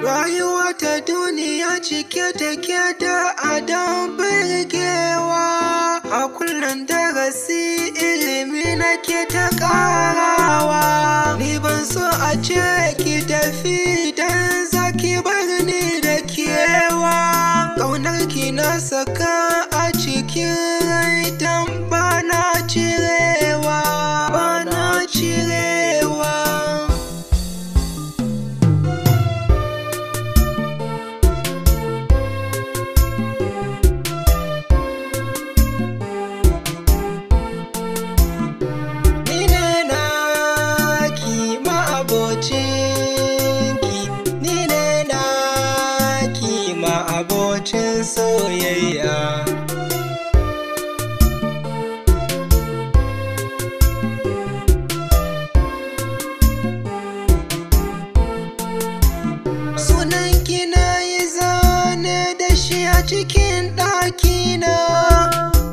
Rayuwa ta duniya cike take da adon birgewa, a kullum darasi ilimi nake ta ƙarawa. Ni ban so a ce ki tafi dan zaki bar ni da kewa. Ƙaunar ki na saka a cikin rai dan bana cirewa, bana cirewa. Abocin soyayya, sunanki na yi zane da shi a cikin ɗakina,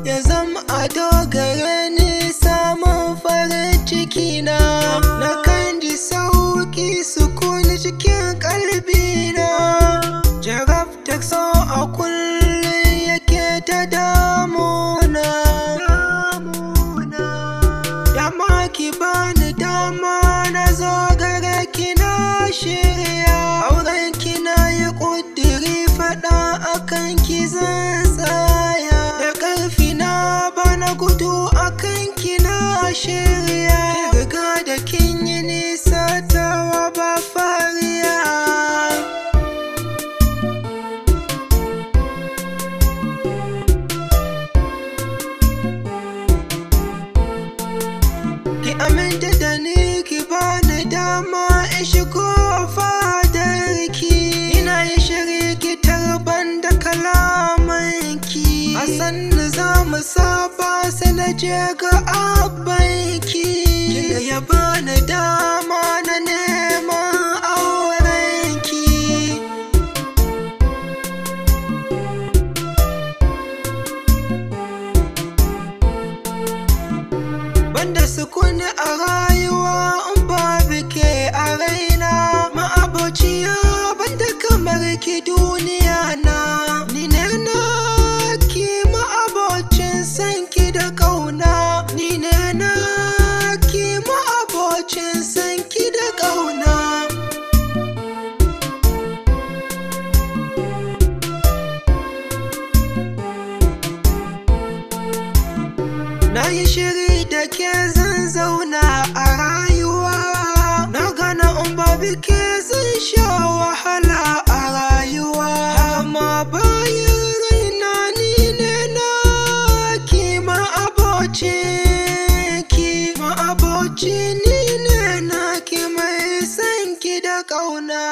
ya zama ado gare ni samun farin cikina. Na kan ji sauƙi sukuni cikin ƙalbina, jarabtar so a kullum yake ta damuna. Dama ki bani dama na zo gare ki na shirya, auren ki na yi ƙudiri faɗa akan ki zan tsaya, da ƙarfi na bana gudu akan ki na shirya. Riga da kin yi nisa tawa ba fariya. Ki aminta da ni ki bani dama in shigo fadarki, ina yi shiri ki tarban da kalamanki, a sannu za mu saba sai na je ga abbanki. Kina ya bani dama na neman aurenki. Banda sukuni a rayuwa in babu ke a raina, ma'abociya banda kamar ki duniya na. Ni ne na ki ma'abocin sanki da ƙauna, ni ne na ki ma'abocin sanki da ƙauna. Na yi shiri da ke zan zauna a rayuwa, na gana in babu ke zan sha wahala a rayuwa. Amma bayan raina ni ne na ki ma'abocin ki, ma'abocin ni ne na ki mai sanki da ƙauna.